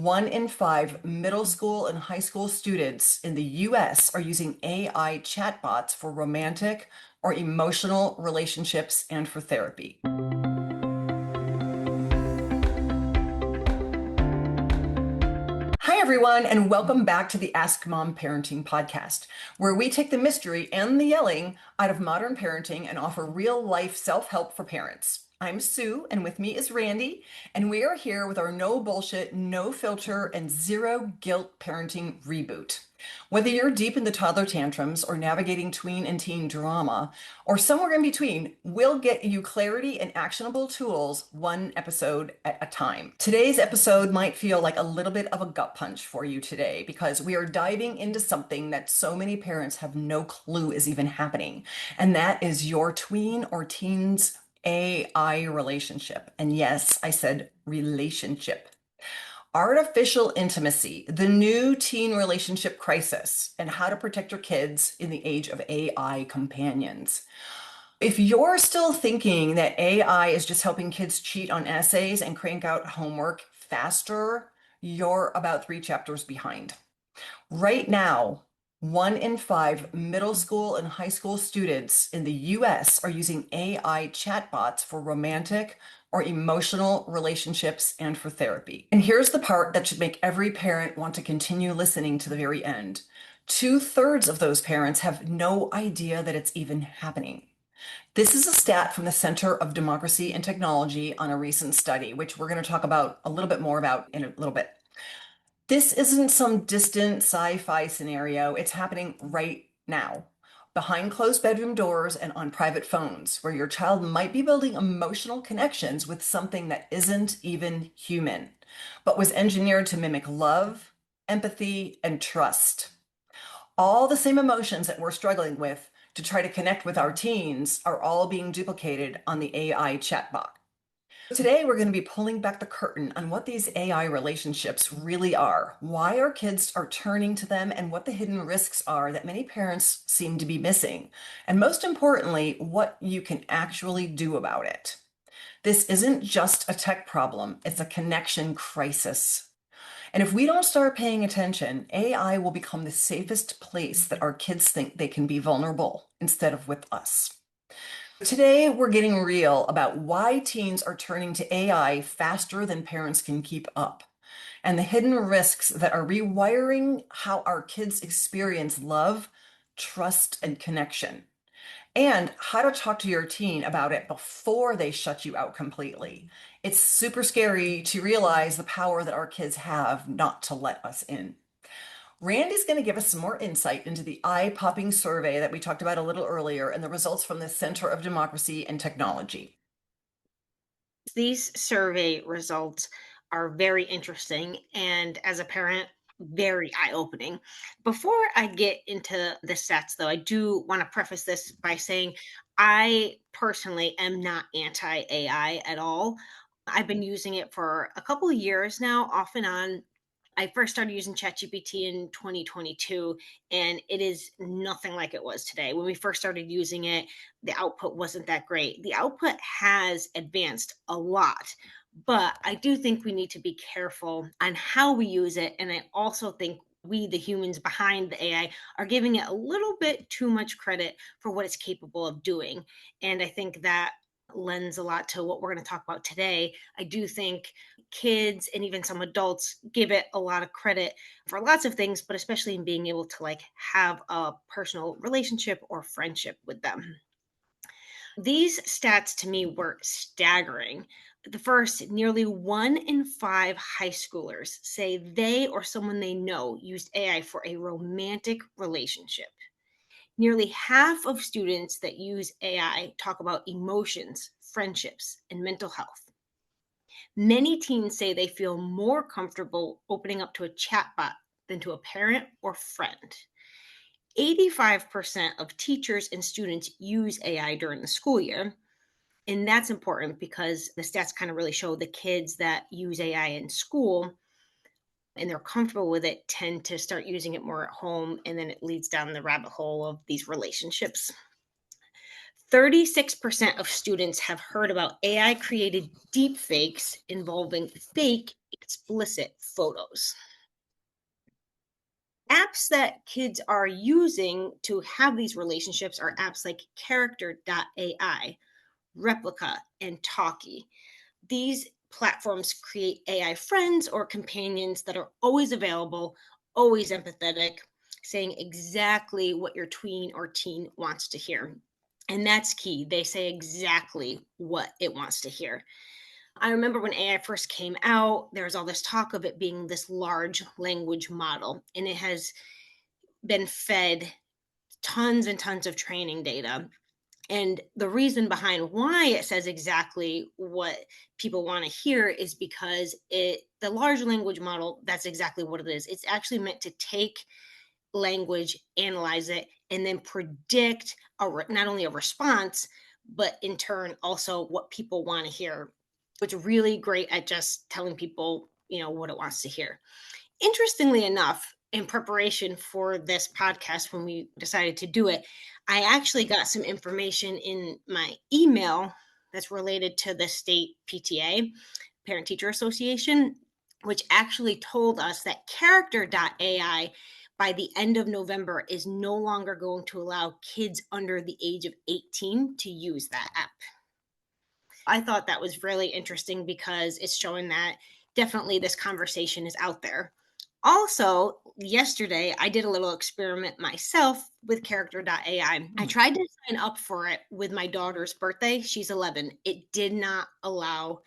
One in five middle school and high school students in the US are using AI chatbots for romantic or emotional relationships and for therapy. Hi, everyone, and welcome back to the Ask Mom Parenting podcast, where we take the mystery and the yelling out of modern parenting and offer real life self help for parents. I'm Sue, and with me is Randy, and we are here with our no bullshit, no filter, and zero guilt parenting reboot. Whether you're deep in the toddler tantrums or navigating tween and teen drama, or somewhere in between, we'll get you clarity and actionable tools one episode at a time. Today's episode might feel like a little bit of a gut punch for you today because we are diving into something that so many parents have no clue is even happening, and that is your tween or teen's AI relationship. And yes, I said relationship. Artificial intimacy, the new teen relationship crisis, and how to protect your kids in the age of AI companions. If you're still thinking that AI is just helping kids cheat on essays and crank out homework faster, you're about three chapters behind. Right now, one in five middle school and high school students in the US are using AI chatbots for romantic or emotional relationships and for therapy. And here's the part that should make every parent want to continue listening to the very end. Two-thirds of those parents have no idea that it's even happening. This is a stat from the Center of Democracy and Technology on a recent study, which we're going to talk about a little bit more about in a little bit. This isn't some distant sci-fi scenario. It's happening right now, behind closed bedroom doors and on private phones, where your child might be building emotional connections with something that isn't even human, but was engineered to mimic love, empathy, and trust. All the same emotions that we're struggling with to try to connect with our teens are all being duplicated on the AI chatbot. Today, we're going to be pulling back the curtain on what these AI relationships really are, why our kids are turning to them, and what the hidden risks are that many parents seem to be missing. And most importantly, what you can actually do about it. This isn't just a tech problem, it's a connection crisis. And if we don't start paying attention, AI will become the safest place that our kids think they can be vulnerable instead of with us. Today, we're getting real about why teens are turning to AI faster than parents can keep up, and the hidden risks that are rewiring how our kids experience love, trust, and connection, and how to talk to your teen about it before they shut you out completely. It's super scary to realize the power that our kids have not to let us in. Randy's going to give us some more insight into the eye-popping survey that we talked about a little earlier and the results from the Center of Democracy and Technology. These survey results are very interesting and, as a parent, very eye opening. Before I get into the stats, though, I do want to preface this by saying I personally am not anti AI at all. I've been using it for a couple of years now, off and on. I first started using ChatGPT in 2022, and it is nothing like it was today. When we first started using it, the output wasn't that great. The output has advanced a lot, but I do think we need to be careful on how we use it. And I also think we, the humans behind the AI, are giving it a little bit too much credit for what it's capable of doing. And I think that lends a lot to what we're going to talk about today. I do think kids and even some adults give it a lot of credit for lots of things, but especially in being able to have a personal relationship or friendship with them. These stats to me were staggering. The first, nearly one in five high schoolers say they or someone they know used AI for a romantic relationship. Nearly half of students that use AI talk about emotions, friendships, and mental health. Many teens say they feel more comfortable opening up to a chatbot than to a parent or friend. 85% of teachers and students use AI during the school year. And that's important because the stats kind of really show the kids that use AI in school and they're comfortable with it tend to start using it more at home. And then it leads down the rabbit hole of these relationships. 36% of students have heard about AI created deep fakes involving fake explicit photos. Apps that kids are using to have these relationships are apps like character.ai, Replica, and Talkie. These platforms create AI friends or companions that are always available, always empathetic, saying exactly what your tween or teen wants to hear. And that's key. They say exactly what it wants to hear. I remember when AI first came out, there was all this talk of it being this large language model, and it has been fed tons and tons of training data. And the reason behind why it says exactly what people want to hear is because the large language model, that's exactly what it is. It's actually meant to take language, analyze it, and then predict not only a response, but in turn also what people want to hear. It's really great at just telling people, what it wants to hear. Interestingly enough, in preparation for this podcast, when we decided to do it, I actually got some information in my email that's related to the state PTA, Parent Teacher Association, which actually told us that character.ai by the end of November is no longer going to allow kids under the age of 18 to use that app. I thought that was really interesting because it's showing that definitely this conversation is out there. Also, yesterday, I did a little experiment myself with character.ai. I tried to sign up for it with my daughter's birthday. She's 11. It did not allow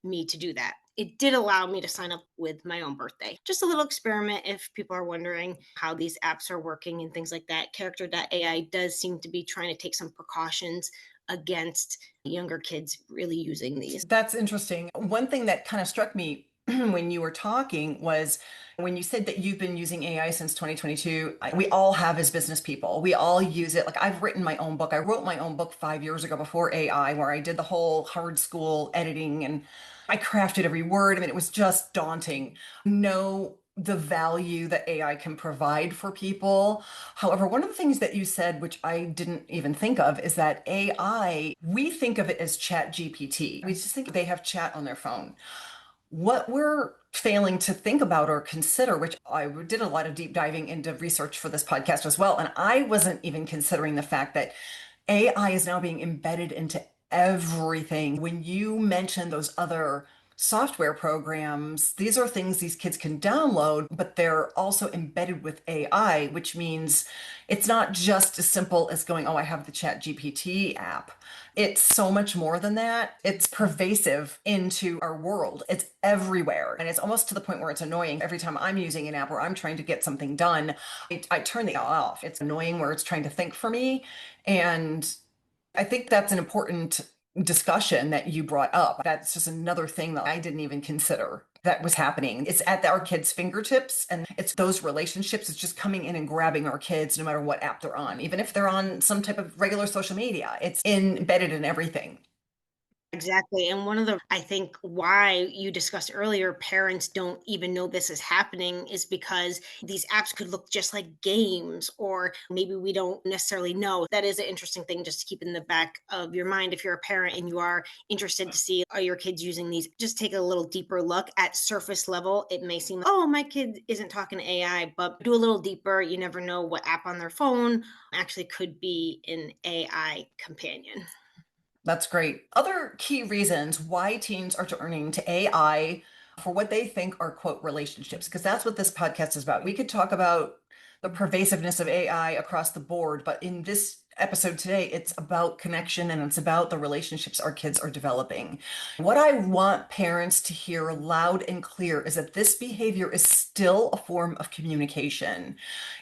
me to do that. It did allow me to sign up with my own birthday. Just a little experiment if people are wondering how these apps are working and things like that. Character.ai does seem to be trying to take some precautions against younger kids really using these. That's interesting. One thing that kind of struck me when you were talking was when you said that you've been using AI since 2022. We all have as business people. We all use it. Like I've written my own book. I wrote my own book 5 years ago before AI, where I did the whole hard school editing and I crafted every word. I mean, it was just daunting. Know the value that AI can provide for people. However, one of the things that you said, which I didn't even think of, is that AI, we think of it as Chat GPT. We just think they have chat on their phone. What we're failing to think about or consider, which I did a lot of deep diving into research for this podcast as well, and I wasn't even considering the fact that AI is now being embedded into everything. When you mention those other software programs, these are things these kids can download, but they're also embedded with AI, which means it's not just as simple as going, oh, I have the Chat GPT app. It's so much more than that. It's pervasive into our world. It's everywhere. And it's almost to the point where it's annoying. Every time I'm using an app or I'm trying to get something done, I turn the off. It's annoying where it's trying to think for me. And I think that's an important discussion that you brought up. That's just another thing that I didn't even consider that was happening. It's at our kids' fingertips, and it's those relationships. It's just coming in and grabbing our kids no matter what app they're on. Even if they're on some type of regular social media, it's embedded in everything. Exactly. And one of the, I think, why you discussed earlier, parents don't even know this is happening is because these apps could look just like games, or maybe we don't necessarily know. That is an interesting thing just to keep in the back of your mind. If you're a parent and you are interested to see, are your kids using these, just take a little deeper look at surface level. It may seem, oh, my kid isn't talking to AI, but do a little deeper. You never know what app on their phone actually could be an AI companion. That's great. Other key reasons why teens are turning to AI for what they think are, quote, relationships, because that's what this podcast is about. We could talk about the pervasiveness of AI across the board, but in this episode today, it's about connection and it's about the relationships our kids are developing. What I want parents to hear loud and clear is that this behavior is still a form of communication.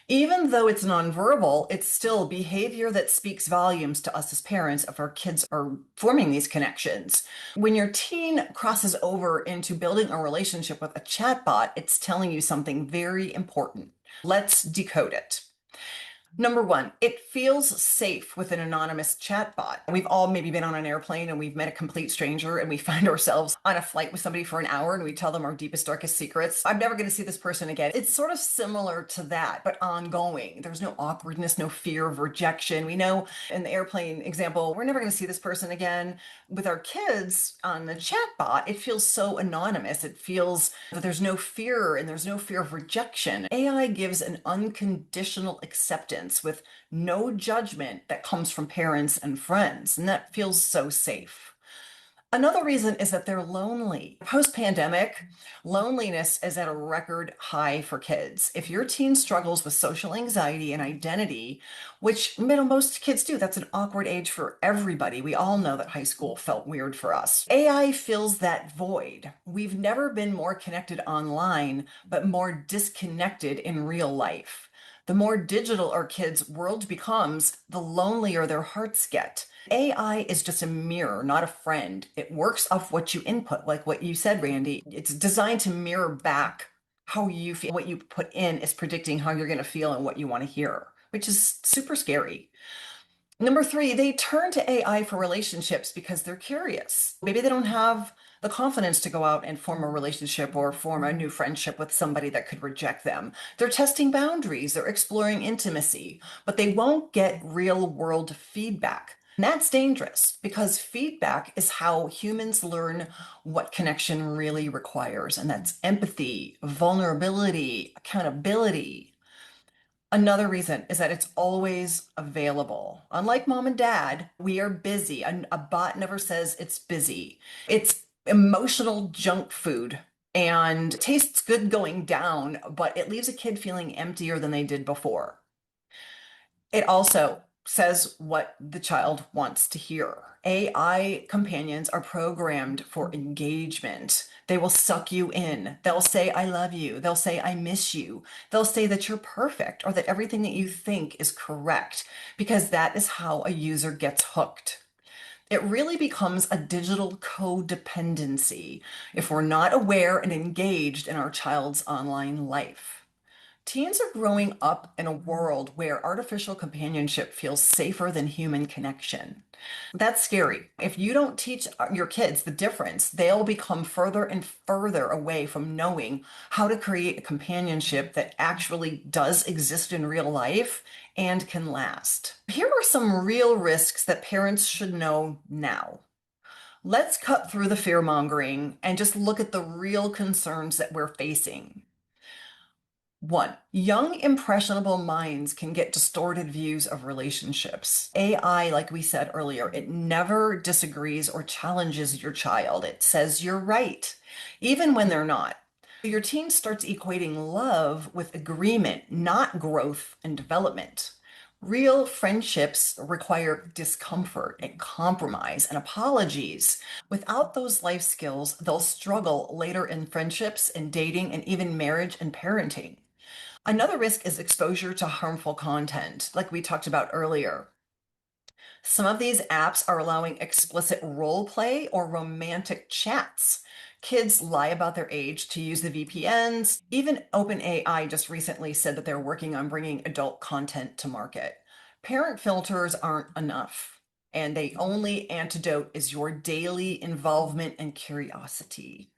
Even though it's nonverbal, it's still behavior that speaks volumes to us as parents if our kids are forming these connections. When your teen crosses over into building a relationship with a chatbot, it's telling you something very important. Let's decode it. Number one, it feels safe with an anonymous chatbot. We've all maybe been on an airplane and we've met a complete stranger and we find ourselves on a flight with somebody for an hour and we tell them our deepest, darkest secrets. I'm never going to see this person again. It's sort of similar to that, but ongoing. There's no awkwardness, no fear of rejection. We know in the airplane example, we're never going to see this person again. With our kids on the chatbot, it feels so anonymous. It feels that there's no fear and there's no fear of rejection. AI gives an unconditional acceptance with no judgment that comes from parents and friends, and that feels so safe. Another reason is that they're lonely. Post-pandemic, loneliness is at a record high for kids. If your teen struggles with social anxiety and identity, which most kids do, that's an awkward age for everybody. We all know that high school felt weird for us. AI fills that void. We've never been more connected online, but more disconnected in real life. The more digital our kids' world becomes, the lonelier their hearts get. AI is just a mirror, not a friend. It works off what you input, like what you said, Randy. It's designed to mirror back how you feel. What you put in is predicting how you're going to feel and what you want to hear, which is super scary. Number three, they turn to AI for relationships because they're curious. Maybe they don't have the confidence to go out and form a relationship or form a new friendship with somebody that could reject them. They're testing boundaries, they're exploring intimacy, but they won't get real world feedback. And that's dangerous because feedback is how humans learn what connection really requires, and that's empathy, vulnerability, accountability. Another reason is that it's always available. Unlike mom and dad, we are busy. A bot never says it's busy. It's emotional junk food and tastes good going down, but it leaves a kid feeling emptier than they did before. It also says what the child wants to hear. AI companions are programmed for engagement. They will suck you in. They'll say, I love you. They'll say, I miss you. They'll say that you're perfect or that everything that you think is correct because that is how a user gets hooked. It really becomes a digital codependency if we're not aware and engaged in our child's online life. Teens are growing up in a world where artificial companionship feels safer than human connection. That's scary. If you don't teach your kids the difference, they'll become further and further away from knowing how to create a companionship that actually does exist in real life and can last. Here are some real risks that parents should know now. Let's cut through the fear mongering and just look at the real concerns that we're facing. One, young, impressionable minds can get distorted views of relationships. AI, like we said earlier, it never disagrees or challenges your child. It says you're right, even when they're not. Your teen starts equating love with agreement, not growth and development. Real friendships require discomfort and compromise and apologies. Without those life skills, they'll struggle later in friendships and dating and even marriage and parenting. Another risk is exposure to harmful content, like we talked about earlier. Some of these apps are allowing explicit role play or romantic chats. Kids lie about their age to use the VPNs. Even OpenAI just recently said that they're working on bringing adult content to market. Parent filters aren't enough, and the only antidote is your daily involvement and curiosity.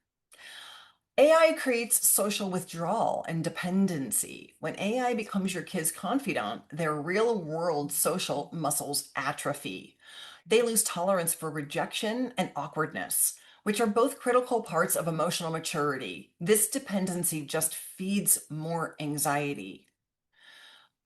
AI creates social withdrawal and dependency. When AI becomes your kid's confidant, their real world social muscles atrophy. They lose tolerance for rejection and awkwardness, which are both critical parts of emotional maturity. This dependency just feeds more anxiety.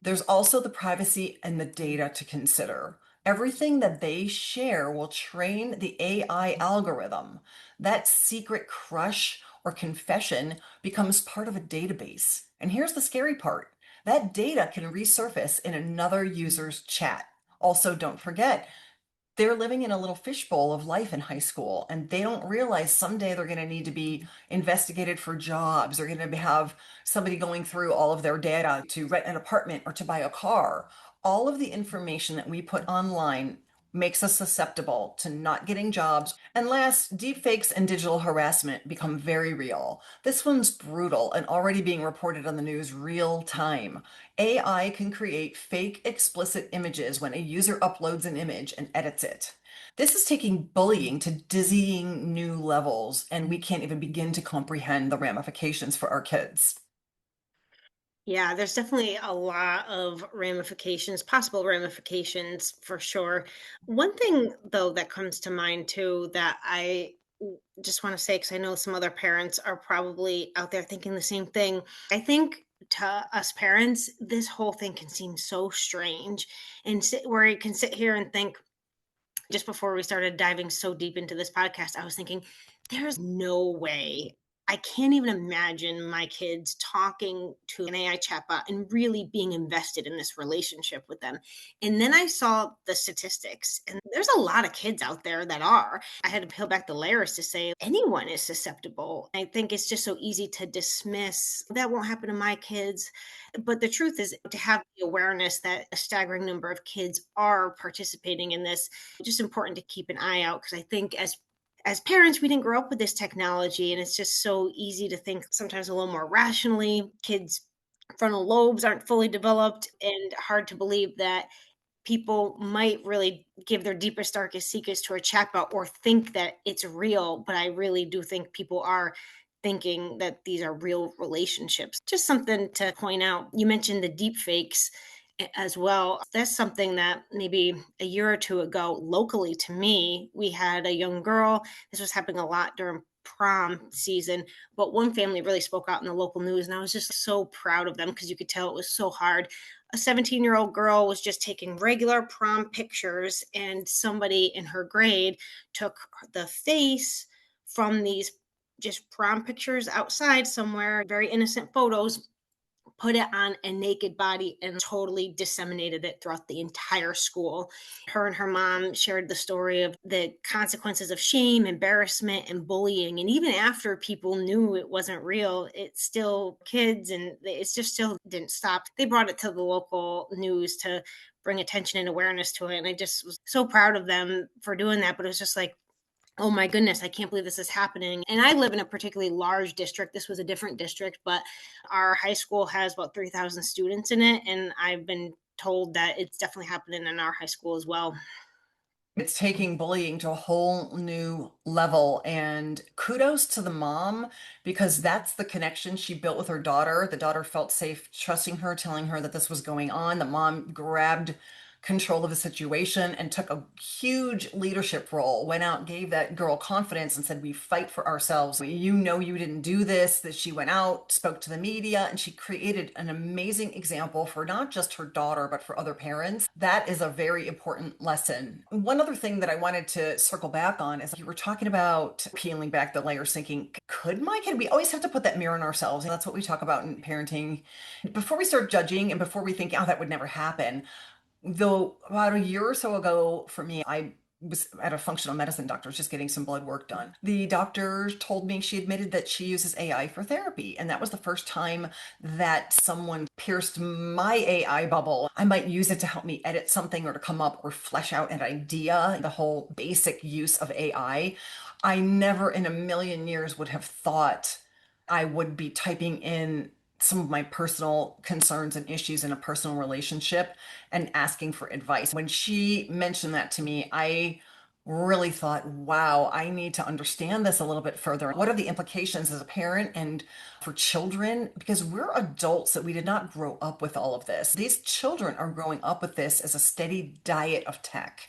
There's also the privacy and the data to consider. Everything that they share will train the AI algorithm. That secret crush or confession becomes part of a database. And here's the scary part, that data can resurface in another user's chat. Also, don't forget, they're living in a little fishbowl of life in high school, and they don't realize someday they're going to need to be investigated for jobs. They're going to have somebody going through all of their data to rent an apartment or to buy a car. All of the information that we put online makes us susceptible to not getting jobs. And last, deepfakes and digital harassment become very real. This one's brutal and already being reported on the news real time. AI can create fake explicit images when a user uploads an image and edits it. This is taking bullying to dizzying new levels, and we can't even begin to comprehend the ramifications for our kids. Yeah, there's definitely a lot of ramifications, possible ramifications for sure. One thing, though, that comes to mind too that just want to say, because I know some other parents are probably out there thinking the same thing. I think to us parents, this whole thing can seem so strange, and where you can sit here and think, just before we started diving so deep into this podcast, I was thinking, there's no way. I can't even imagine my kids talking to an AI chatbot and really being invested in this relationship with them. And then I saw the statistics, and there's a lot of kids out there that are. I had to peel back the layers to say anyone is susceptible. I think it's just so easy to dismiss that won't happen to my kids. But the truth is, to have the awareness that a staggering number of kids are participating in this, just important to keep an eye out, because I think as parents, we didn't grow up with this technology, and it's just so easy to think sometimes a little more rationally. Kids frontal lobes aren't fully developed, and hard to believe that people might really give their deepest, darkest secrets to a chatbot or think that it's real. But I really do think people are thinking that these are real relationships. Just something to point out. You mentioned the deep fakes as well. That's something that maybe a year or two ago, locally to me, we had a young girl. This was happening a lot during prom season, but one family really spoke out in the local news, and I was just so proud of them because you could tell it was so hard. A 17-year-old girl was just taking regular prom pictures, and somebody in her grade took the face from these just prom pictures outside somewhere, very innocent photos, put it on a naked body and totally disseminated it throughout the entire school. Her and her mom shared the story of the consequences of shame, embarrassment, and bullying. And even after people knew it wasn't real, it's still kids, and it's just still didn't stop. They brought it to the local news to bring attention and awareness to it. And I just was so proud of them for doing that. But it was just like, oh my goodness, I can't believe this is happening. And I live in a particularly large district. This was a different district, but our high school has about 3,000 students in it. And I've been told that it's definitely happening in our high school as well. It's taking bullying to a whole new level. And kudos to the mom because that's the connection she built with her daughter. The daughter felt safe trusting her, telling her that this was going on. The mom grabbed control of the situation and took a huge leadership role, went out, gave that girl confidence and said, "We fight for ourselves. You know, you didn't do this." That she went out, spoke to the media, and she created an amazing example for not just her daughter, but for other parents. That is a very important lesson. One other thing that I wanted to circle back on is you were talking about peeling back the layers, thinking, could my kid? We always have to put that mirror in ourselves. And that's what we talk about in parenting. Before we start judging and before we think, oh, that would never happen, though about a year or so ago for me, I was at a functional medicine doctor's just getting some blood work done. The doctor told me she admitted that she uses AI for therapy. And that was the first time that someone pierced my AI bubble. I might use it to help me edit something or to come up or flesh out an idea, the whole basic use of AI. I never in a million years would have thought I would be typing in some of my personal concerns and issues in a personal relationship and asking for advice. When she mentioned that to me, I really thought, wow, I need to understand this a little bit further. What are the implications as a parent and for children? Because we're adults that we did not grow up with all of this. These children are growing up with this as a steady diet of tech.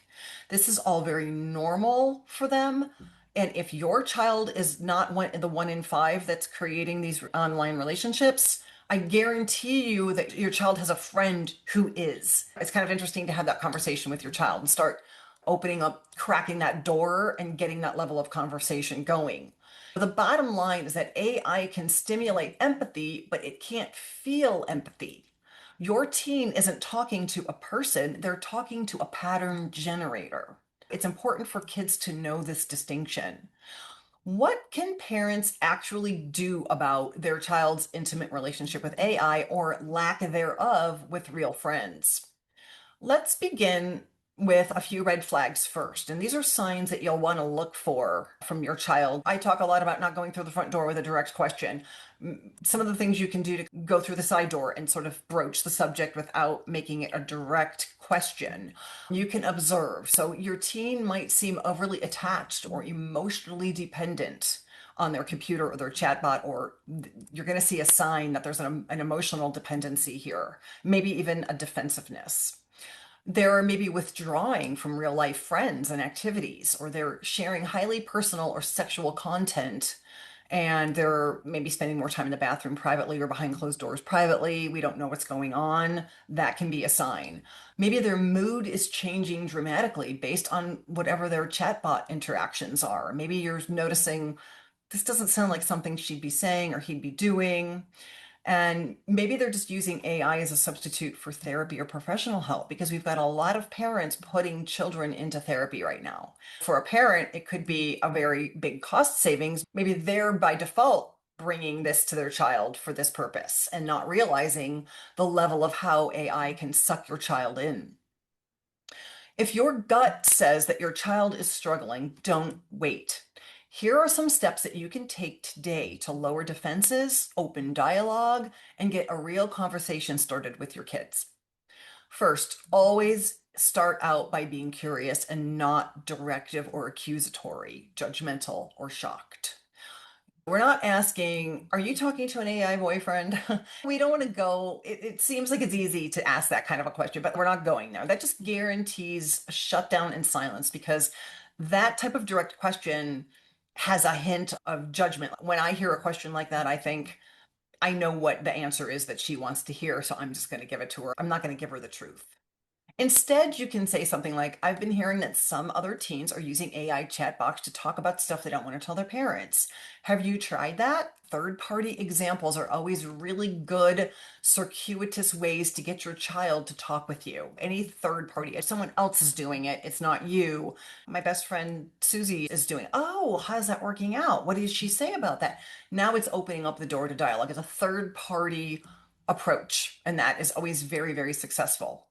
This is all very normal for them. And if your child is not the 1 in 5 that's creating these online relationships, I guarantee you that your child has a friend who is. It's kind of interesting to have that conversation with your child and start opening up, cracking that door and getting that level of conversation going. The bottom line is that AI can stimulate empathy, but it can't feel empathy. Your teen isn't talking to a person, they're talking to a pattern generator. It's important for kids to know this distinction. What can parents actually do about their child's intimate relationship with AI or lack thereof with real friends? Let's begin with a few red flags first. And these are signs that you'll want to look for from your child. I talk a lot about not going through the front door with a direct question. Some of the things you can do to go through the side door and sort of broach the subject without making it a direct question. You can observe. So your teen might seem overly attached or emotionally dependent on their computer or their chatbot, or you're going to see a sign that there's an emotional dependency here, maybe even a defensiveness. They're maybe withdrawing from real life friends and activities, or they're sharing highly personal or sexual content, and they're maybe spending more time in the bathroom privately or behind closed doors privately. We don't know what's going on. That can be a sign. Maybe their mood is changing dramatically based on whatever their chatbot interactions are. Maybe you're noticing this doesn't sound like something she'd be saying or he'd be doing. And maybe they're just using AI as a substitute for therapy or professional help, because we've got a lot of parents putting children into therapy right now. For a parent, it could be a very big cost savings. Maybe they're by default bringing this to their child for this purpose and not realizing the level of how AI can suck your child in. If your gut says that your child is struggling, don't wait. Here are some steps that you can take today to lower defenses, open dialogue, and get a real conversation started with your kids. First, always start out by being curious and not directive or accusatory, judgmental, or shocked. We're not asking, are you talking to an AI boyfriend? We don't want to go, it seems like it's easy to ask that kind of a question, but we're not going there. That just guarantees a shutdown and silence, because that type of direct question has a hint of judgment. When I hear a question like that, I think, I know what the answer is that she wants to hear, so I'm just going to give it to her. I'm not going to give her the truth. Instead, you can say something like, I've been hearing that some other teens are using AI chatbots to talk about stuff they don't want to tell their parents. Have you tried that? Third-party examples are always really good, circuitous ways to get your child to talk with you. Any third party, if someone else is doing it, it's not you. My best friend Susie is doing it. Oh, how's that working out? What did she say about that? Now it's opening up the door to dialogue. It's a third-party approach, and that is always very, very successful.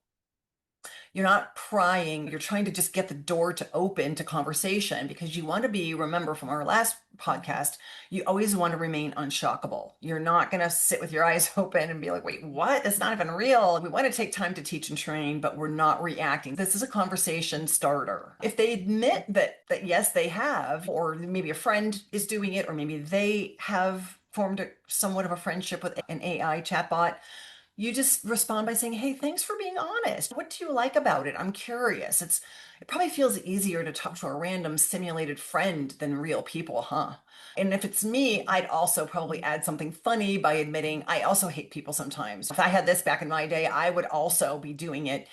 You're not prying, you're trying to just get the door to open to conversation, because you want to be, remember from our last podcast, you always want to remain unshockable. You're not going to sit with your eyes open and be like, wait, what? It's not even real. We want to take time to teach and train, but we're not reacting. This is a conversation starter. If they admit that yes, they have, or maybe a friend is doing it, or maybe they have formed somewhat of a friendship with an AI chatbot, you just respond by saying, hey, thanks for being honest. What do you like about it? I'm curious. It probably feels easier to talk to a random simulated friend than real people, huh? And if it's me, I'd also probably add something funny by admitting I also hate people sometimes. If I had this back in my day, I would also be doing it.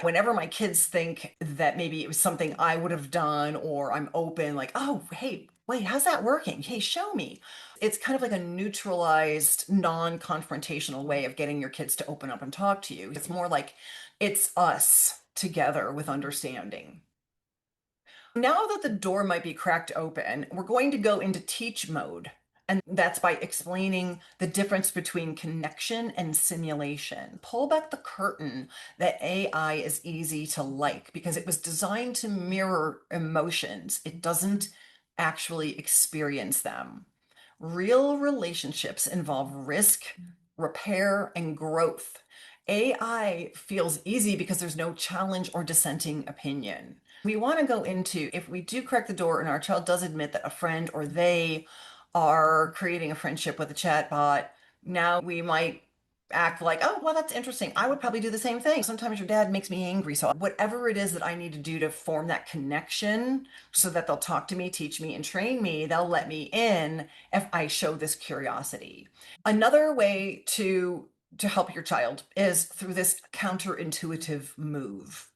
Whenever my kids think that maybe it was something I would have done, or I'm open, like, oh, hey, wait, how's that working? Hey, show me. It's kind of like a neutralized, non-confrontational way of getting your kids to open up and talk to you. It's more like it's us together with understanding. Now that the door might be cracked open, we're going to go into teach mode. And that's by explaining the difference between connection and simulation. Pull back the curtain that AI is easy to like because it was designed to mirror emotions. It doesn't actually experience them. Real relationships involve risk, repair, and growth. AI feels easy because there's no challenge or dissenting opinion. We want to go into, if we do crack the door and our child does admit that a friend or they are creating a friendship with a chatbot, now we might act like, oh, well, that's interesting. I would probably do the same thing. Sometimes your dad makes me angry. So, whatever it is that I need to do to form that connection so that they'll talk to me, teach me, and train me, they'll let me in if I show this curiosity. Another way to help your child is through this counterintuitive move.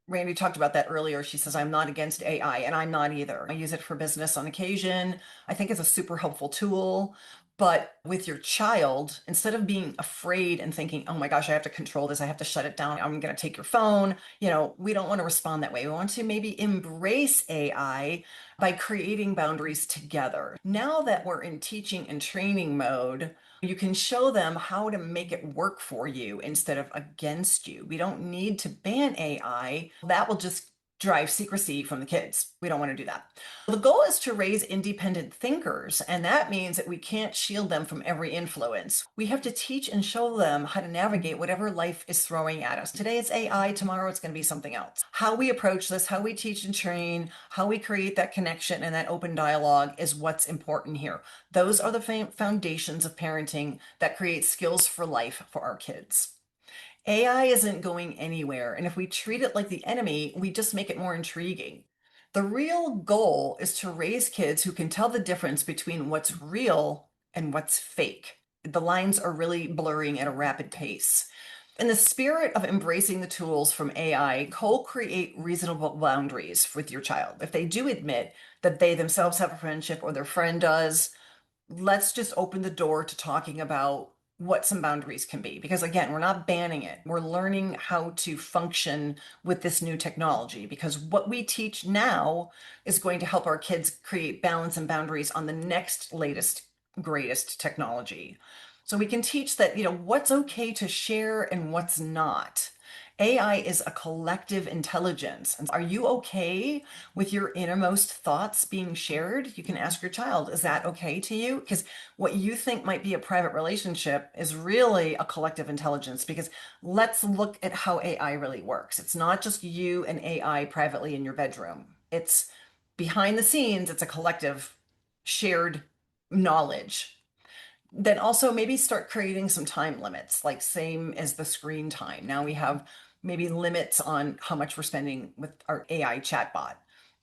Randy talked about that earlier. She says, I'm not against AI, and I'm not either. I use it for business on occasion. I think it's a super helpful tool. But with your child, instead of being afraid and thinking, oh my gosh, I have to control this, I have to shut it down, I'm going to take your phone, we don't want to respond that way. We want to maybe embrace AI by creating boundaries together. Now that we're in teaching and training mode, You can show them how to make it work for you instead of against you. We don't need to ban AI. That will just drive secrecy from the kids. We don't want to do that. The goal is to raise independent thinkers, and that means that we can't shield them from every influence. We have to teach and show them how to navigate whatever life is throwing at us. Today it's AI, tomorrow it's going to be something else. How we approach this, how we teach and train, how we create that connection and that open dialogue is what's important here. Those are the foundations of parenting that create skills for life for our kids. AI isn't going anywhere, and if we treat it like the enemy, we just make it more intriguing. The real goal is to raise kids who can tell the difference between what's real and what's fake. The lines are really blurring at a rapid pace. In the spirit of embracing the tools from AI, co-create reasonable boundaries with your child. If they do admit that they themselves have a friendship or their friend does, let's just open the door to talking about what some boundaries can be. Because again, we're not banning it. We're learning how to function with this new technology. Because what we teach now is going to help our kids create balance and boundaries on the next latest, greatest technology. So we can teach that, what's okay to share and what's not. AI is a collective intelligence. And are you okay with your innermost thoughts being shared? You can ask your child, is that okay to you? Because what you think might be a private relationship is really a collective intelligence. Because let's look at how AI really works. It's not just you and AI privately in your bedroom, it's behind the scenes, it's a collective shared knowledge. Then also maybe start creating some time limits, like same as the screen time. Now we have maybe limits on how much we're spending with our AI chatbot.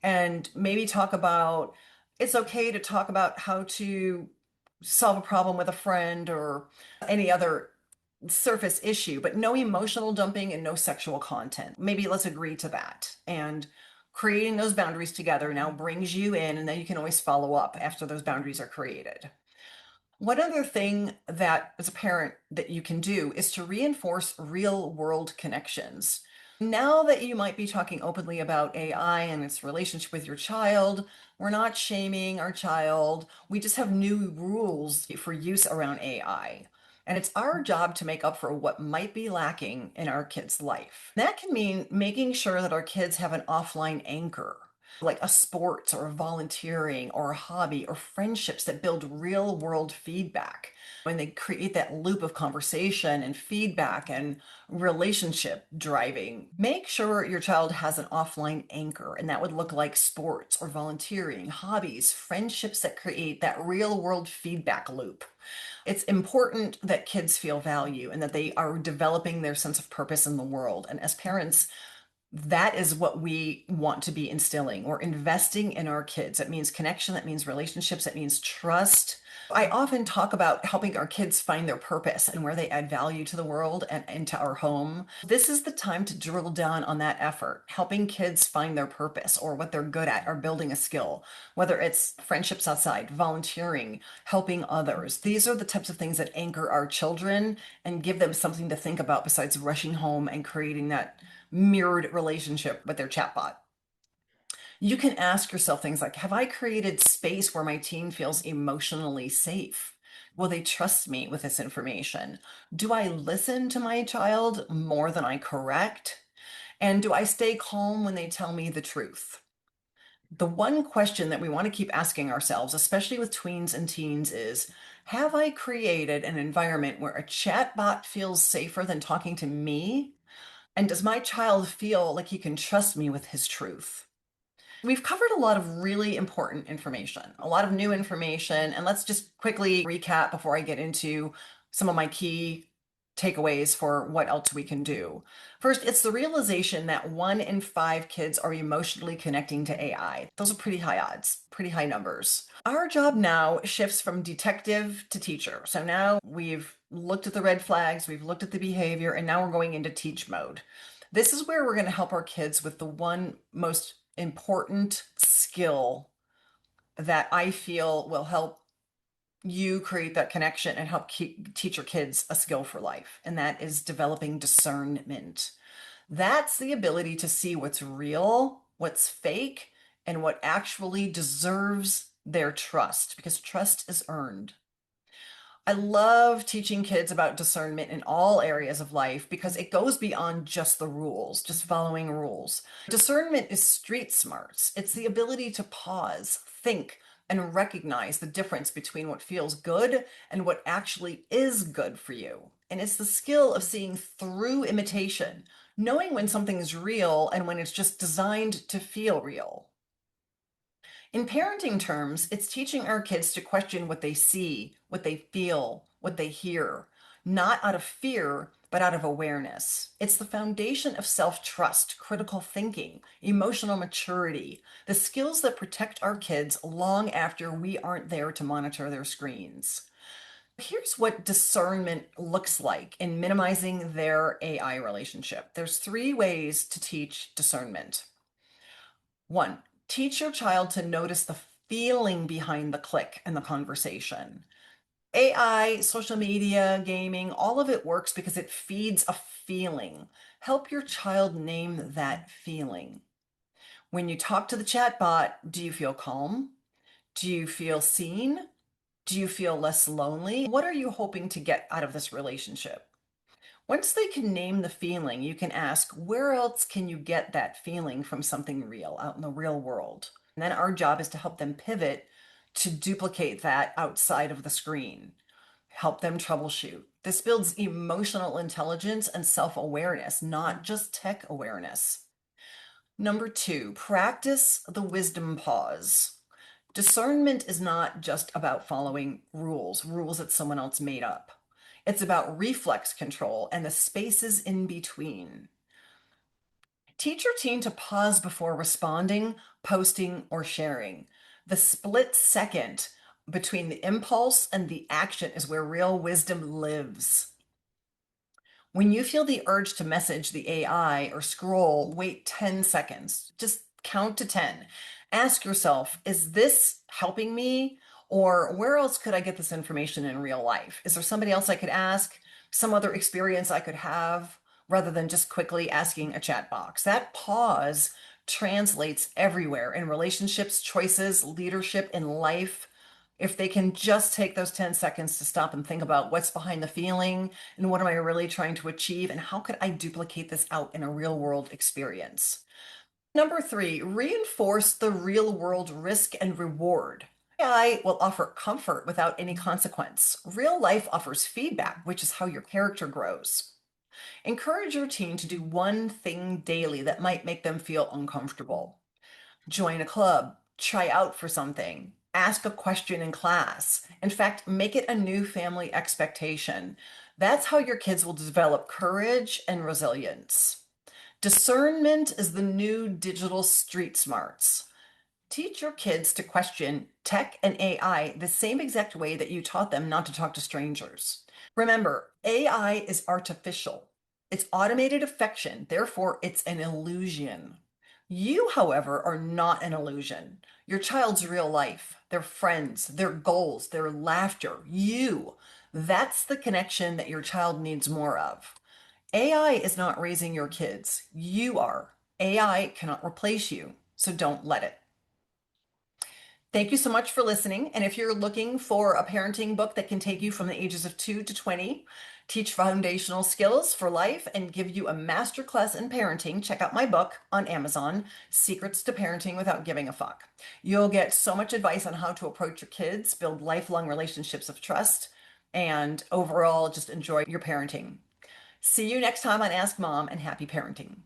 And maybe talk about it's okay to talk about how to solve a problem with a friend or any other surface issue, but no emotional dumping and no sexual content. Maybe let's agree to that. And creating those boundaries together now brings you in, and then you can always follow up after those boundaries are created. One other thing that as a parent that you can do is to reinforce real world connections. Now that you might be talking openly about AI and its relationship with your child, we're not shaming our child. We just have new rules for use around AI. And it's our job to make up for what might be lacking in our kids' life. That can mean making sure that our kids have an offline anchor, like a sport or volunteering or a hobby or friendships that build real world feedback. When they create that loop of conversation and feedback and relationship driving, make sure your child has an offline anchor. And that would look like sports or volunteering, hobbies, friendships that create that real world feedback loop. It's important that kids feel value and that they are developing their sense of purpose in the world. And as parents, that is what we want to be instilling. We're investing in our kids. That means connection, that means relationships, that means trust. I often talk about helping our kids find their purpose and where they add value to the world and into our home. This is the time to drill down on that effort, helping kids find their purpose or what they're good at or building a skill, whether it's friendships outside, volunteering, helping others. These are the types of things that anchor our children and give them something to think about besides rushing home and creating that mirrored relationship with their chatbot. You can ask yourself things like, have I created space where my teen feels emotionally safe? Will they trust me with this information? Do I listen to my child more than I correct? And do I stay calm when they tell me the truth? The one question that we want to keep asking ourselves, especially with tweens and teens, is, have I created an environment where a chatbot feels safer than talking to me? And does my child feel like he can trust me with his truth? We've covered a lot of really important information, a lot of new information. And let's just quickly recap before I get into some of my key takeaways for what else we can do. First, it's the realization that 1 in 5 kids are emotionally connecting to AI. Those are pretty high odds, pretty high numbers. Our job now shifts from detective to teacher. So now we've looked at the red flags, we've looked at the behavior, and now we're going into teach mode. This is where we're going to help our kids with the one most important skill that I feel will help you create that connection and help teach your kids a skill for life. And that is developing discernment. That's the ability to see what's real, what's fake, and what actually deserves their trust, because trust is earned. I love teaching kids about discernment in all areas of life because it goes beyond just the rules, just following rules. Discernment is street smarts. It's the ability to pause, think, and recognize the difference between what feels good and what actually is good for you. And it's the skill of seeing through imitation, knowing when something is real and when it's just designed to feel real. In parenting terms, it's teaching our kids to question what they see, what they feel, what they hear, not out of fear, but out of awareness. It's the foundation of self-trust, critical thinking, emotional maturity, the skills that protect our kids long after we aren't there to monitor their screens. Here's what discernment looks like in minimizing their AI relationship. There's three ways to teach discernment. One, teach your child to notice the feeling behind the click and the conversation. AI, social media, gaming, all of it works because it feeds a feeling. Help your child name that feeling. When you talk to the chatbot, do you feel calm? Do you feel seen? Do you feel less lonely? What are you hoping to get out of this relationship? Once they can name the feeling, you can ask, where else can you get that feeling from something real out in the real world? And then our job is to help them pivot to duplicate that outside of the screen, help them troubleshoot. This builds emotional intelligence and self-awareness, not just tech awareness. Number two, practice the wisdom pause. Discernment is not just about following rules that someone else made up. It's about reflex control and the spaces in between. Teach your teen to pause before responding, posting, or sharing. The split second between the impulse and the action is where real wisdom lives. When you feel the urge to message the AI or scroll, wait 10 seconds. Just count to 10. Ask yourself, is this helping me? Or where else could I get this information in real life? Is there somebody else I could ask? Some other experience I could have rather than just quickly asking a chat box? That pause translates everywhere in relationships, choices, leadership, in life. If they can just take those 10 seconds to stop and think about what's behind the feeling and what am I really trying to achieve and how could I duplicate this out in a real world experience? Number three, reinforce the real world risk and reward. AI will offer comfort without any consequence. Real life offers feedback, which is how your character grows. Encourage your teen to do one thing daily that might make them feel uncomfortable. Join a club, try out for something, ask a question in class. In fact, make it a new family expectation. That's how your kids will develop courage and resilience. Discernment is the new digital street smarts. Teach your kids to question tech and AI the same exact way that you taught them not to talk to strangers. Remember, AI is artificial. It's automated affection, therefore it's an illusion. You, however, are not an illusion. Your child's real life, their friends, their goals, their laughter, you. That's the connection that your child needs more of. AI is not raising your kids. You are. AI cannot replace you, so don't let it. Thank you so much for listening. And if you're looking for a parenting book that can take you from the ages of 2 to 20, teach foundational skills for life, and give you a masterclass in parenting, check out my book on Amazon, Secrets to Parenting Without Giving a Fuck. You'll get so much advice on how to approach your kids, build lifelong relationships of trust, and overall just enjoy your parenting. See you next time on Ask Mom, and happy parenting.